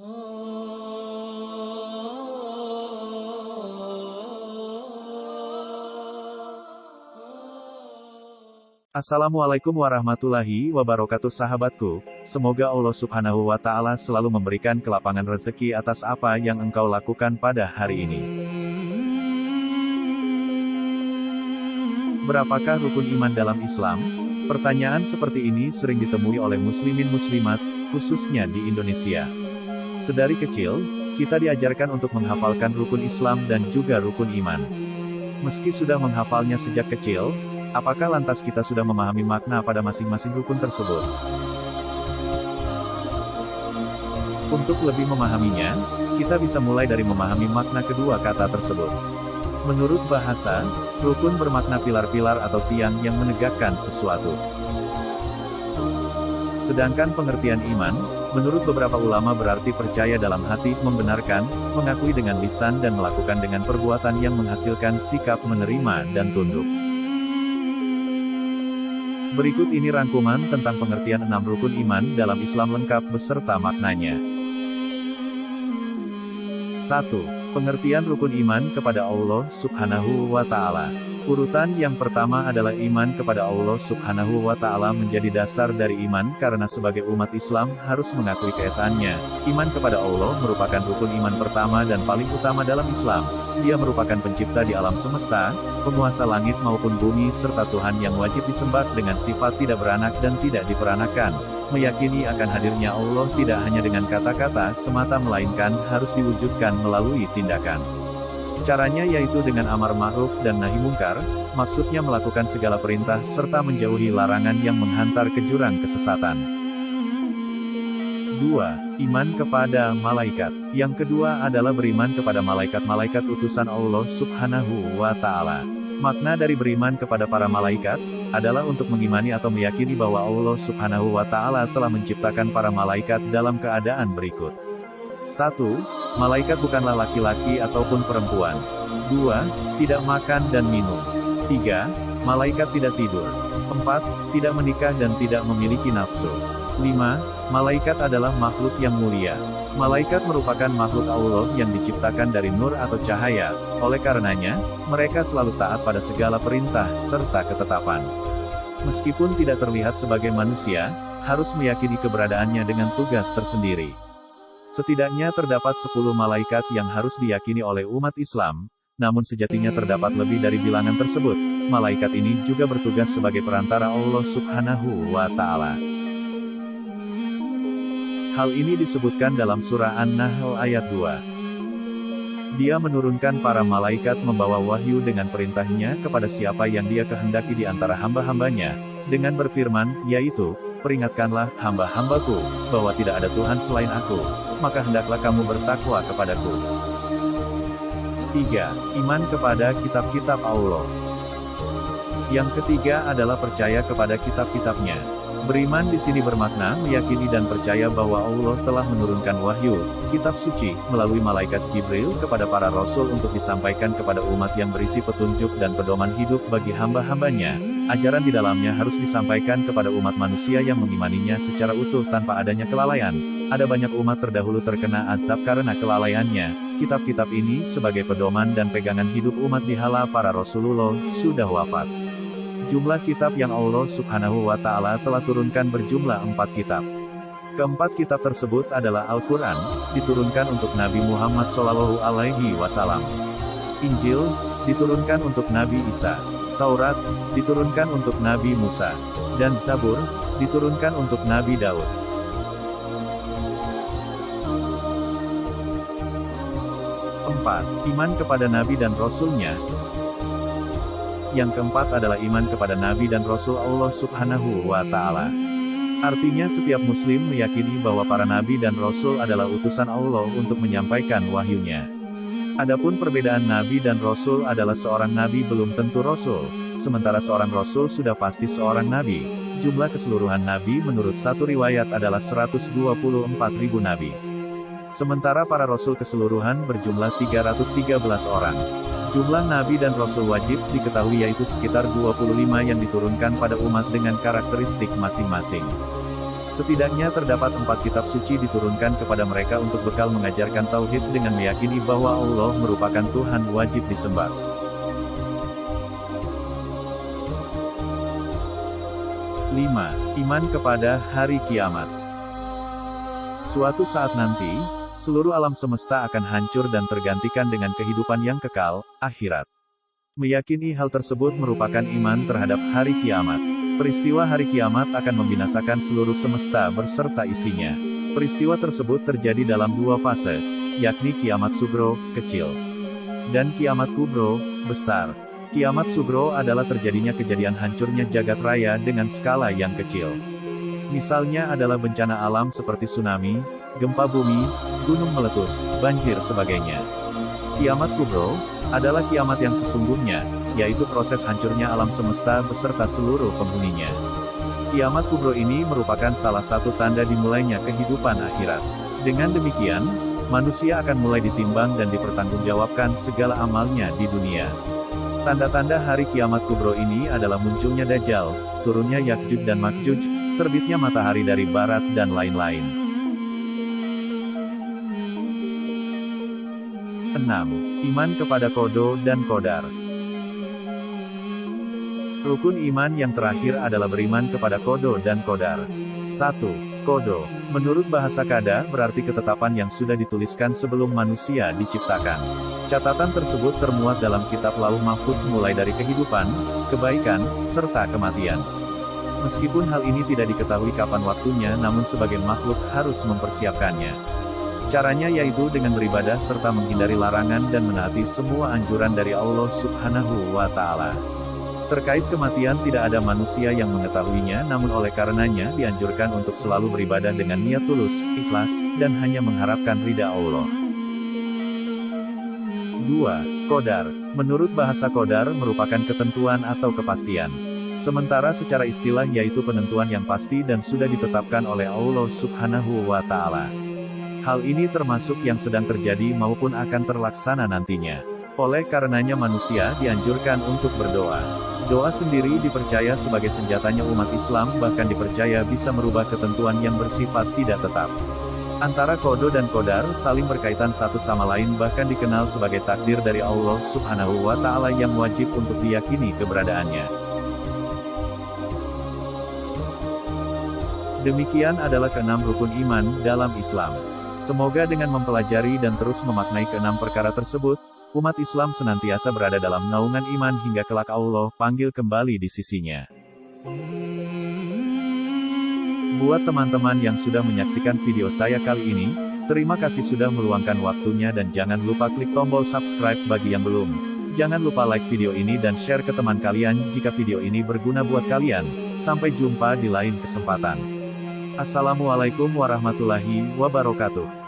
Assalamualaikum warahmatullahi wabarakatuh sahabatku, semoga Allah subhanahu wa ta'ala selalu memberikan kelapangan rezeki atas apa yang engkau lakukan pada hari ini. Berapakah rukun iman dalam Islam? Pertanyaan seperti ini sering ditemui oleh muslimin muslimat, khususnya di Indonesia. Sedari kecil, kita diajarkan untuk menghafalkan rukun Islam dan juga rukun iman. Meski sudah menghafalnya sejak kecil, apakah lantas kita sudah memahami makna pada masing-masing rukun tersebut? Untuk lebih memahaminya, kita bisa mulai dari memahami makna kedua kata tersebut. Menurut bahasa, rukun bermakna pilar-pilar atau tiang yang menegakkan sesuatu. Sedangkan pengertian iman, menurut beberapa ulama berarti percaya dalam hati, membenarkan, mengakui dengan lisan dan melakukan dengan perbuatan yang menghasilkan sikap menerima dan tunduk. Berikut ini rangkuman tentang pengertian 6 rukun iman dalam Islam lengkap beserta maknanya. 1. Pengertian rukun iman kepada Allah subhanahu wa ta'ala. Urutan yang pertama adalah iman kepada Allah subhanahu wa ta'ala menjadi dasar dari iman karena sebagai umat Islam harus mengakui keesaannya. Iman kepada Allah merupakan rukun iman pertama dan paling utama dalam Islam. Dia merupakan pencipta di alam semesta, penguasa langit maupun bumi serta Tuhan yang wajib disembah dengan sifat tidak beranak dan tidak diperanakan. Meyakini akan hadirnya Allah tidak hanya dengan kata-kata semata melainkan harus diwujudkan melalui tindakan. Caranya yaitu dengan amar ma'ruf dan nahi mungkar, maksudnya melakukan segala perintah serta menjauhi larangan yang menghantar ke jurang kesesatan. 2. Iman kepada malaikat. Yang kedua adalah beriman kepada malaikat-malaikat utusan Allah subhanahu wa ta'ala. Makna dari beriman kepada para malaikat adalah untuk mengimani atau meyakini bahwa Allah subhanahu wa ta'ala telah menciptakan para malaikat dalam keadaan berikut. 1. Malaikat bukanlah laki-laki ataupun perempuan. 2. Tidak makan dan minum. 3. Malaikat tidak tidur. 4. Tidak menikah dan tidak memiliki nafsu. 5. Malaikat adalah makhluk yang mulia. Malaikat merupakan makhluk Allah yang diciptakan dari nur atau cahaya, oleh karenanya, mereka selalu taat pada segala perintah serta ketetapan. Meskipun tidak terlihat sebagai manusia, harus meyakini keberadaannya dengan tugas tersendiri. Setidaknya terdapat 10 malaikat yang harus diyakini oleh umat Islam, namun sejatinya terdapat lebih dari bilangan tersebut. Malaikat ini juga bertugas sebagai perantara Allah subhanahu wa ta'ala. Hal ini disebutkan dalam surah An-Nahl ayat 2. Dia menurunkan para malaikat membawa wahyu dengan perintahnya kepada siapa yang dia kehendaki di antara hamba-hambanya, dengan berfirman, yaitu, peringatkanlah hamba-hambaku, bahwa tidak ada Tuhan selain aku, maka hendaklah kamu bertakwa kepadaku. 3. Iman kepada kitab-kitab Allah. Yang ketiga adalah percaya kepada kitab-kitabnya. Beriman di sini bermakna meyakini dan percaya bahwa Allah telah menurunkan wahyu, kitab suci, melalui malaikat Jibril kepada para rasul untuk disampaikan kepada umat yang berisi petunjuk dan pedoman hidup bagi hamba-hambanya. Ajaran di dalamnya harus disampaikan kepada umat manusia yang mengimaninya secara utuh tanpa adanya kelalaian. Ada banyak umat terdahulu terkena azab karena kelalaiannya. Kitab-kitab ini sebagai pedoman dan pegangan hidup umat di hala para Rasulullah sudah wafat. Jumlah kitab yang Allah subhanahu wa ta'ala telah turunkan berjumlah 4 kitab. Keempat kitab tersebut adalah Al-Quran, diturunkan untuk Nabi Muhammad SAW. Injil, diturunkan untuk Nabi Isa. Taurat, diturunkan untuk Nabi Musa. Dan Zabur, diturunkan untuk Nabi Daud. 4. Iman kepada Nabi dan Rasul-Nya. Yang keempat adalah iman kepada Nabi dan Rasul Allah subhanahu wa ta'ala. Artinya setiap muslim meyakini bahwa para Nabi dan Rasul adalah utusan Allah untuk menyampaikan wahyunya. Adapun perbedaan Nabi dan Rasul adalah seorang Nabi belum tentu Rasul, sementara seorang Rasul sudah pasti seorang Nabi. Jumlah keseluruhan Nabi menurut satu riwayat adalah 124.000 Nabi. Sementara para Rasul keseluruhan berjumlah 313 orang. Jumlah Nabi dan Rasul wajib diketahui yaitu sekitar 25 yang diturunkan pada umat dengan karakteristik masing-masing. Setidaknya terdapat 4 kitab suci diturunkan kepada mereka untuk bekal mengajarkan tauhid dengan meyakini bahwa Allah merupakan Tuhan wajib disembah. 5. Iman kepada hari kiamat. Suatu saat nanti, seluruh alam semesta akan hancur dan tergantikan dengan kehidupan yang kekal, akhirat. Meyakini hal tersebut merupakan iman terhadap hari kiamat. Peristiwa hari kiamat akan membinasakan seluruh semesta beserta isinya. Peristiwa tersebut terjadi dalam 2 fase, yakni kiamat sugro, kecil, dan kiamat kubro, besar. Kiamat sugro adalah terjadinya kejadian hancurnya jagat raya dengan skala yang kecil. Misalnya adalah bencana alam seperti tsunami, gempa bumi, gunung meletus, banjir sebagainya. Kiamat kubro adalah kiamat yang sesungguhnya, yaitu proses hancurnya alam semesta beserta seluruh penghuninya. Kiamat kubro ini merupakan salah satu tanda dimulainya kehidupan akhirat. Dengan demikian, manusia akan mulai ditimbang dan dipertanggungjawabkan segala amalnya di dunia. Tanda-tanda hari kiamat kubro ini adalah munculnya Dajjal, turunnya Yakjuj dan Makjuj, terbitnya matahari dari barat dan lain-lain. 6. Iman kepada Qada dan Qadar. Rukun iman yang terakhir adalah beriman kepada Qada dan Qadar. 1. Qada. Menurut bahasa Qada berarti ketetapan yang sudah dituliskan sebelum manusia diciptakan. Catatan tersebut termuat dalam kitab Lauh Mahfuz mulai dari kehidupan, kebaikan, serta kematian. Meskipun hal ini tidak diketahui kapan waktunya, namun sebagai makhluk harus mempersiapkannya. Caranya yaitu dengan beribadah serta menghindari larangan dan menaati semua anjuran dari Allah Subhanahu wa Ta'ala. Terkait kematian tidak ada manusia yang mengetahuinya, namun oleh karenanya dianjurkan untuk selalu beribadah dengan niat tulus, ikhlas, dan hanya mengharapkan ridha Allah. 2. Qadar. Menurut bahasa Qadar merupakan ketentuan atau kepastian. Sementara secara istilah yaitu penentuan yang pasti dan sudah ditetapkan oleh Allah Subhanahu wa Ta'ala. Hal ini termasuk yang sedang terjadi maupun akan terlaksana nantinya. Oleh karenanya manusia dianjurkan untuk berdoa. Doa sendiri dipercaya sebagai senjatanya umat Islam, bahkan dipercaya bisa merubah ketentuan yang bersifat tidak tetap. Antara Qada dan Qadar saling berkaitan satu sama lain, bahkan dikenal sebagai takdir dari Allah Subhanahu wa Ta'ala yang wajib untuk diyakini keberadaannya. Demikian adalah keenam rukun iman dalam Islam. Semoga dengan mempelajari dan terus memaknai keenam perkara tersebut, umat Islam senantiasa berada dalam naungan iman hingga kelak Allah panggil kembali di sisinya. Buat teman-teman yang sudah menyaksikan video saya kali ini, terima kasih sudah meluangkan waktunya dan jangan lupa klik tombol subscribe bagi yang belum. Jangan lupa like video ini dan share ke teman kalian jika video ini berguna buat kalian. Sampai jumpa di lain kesempatan. Assalamualaikum warahmatullahi wabarakatuh.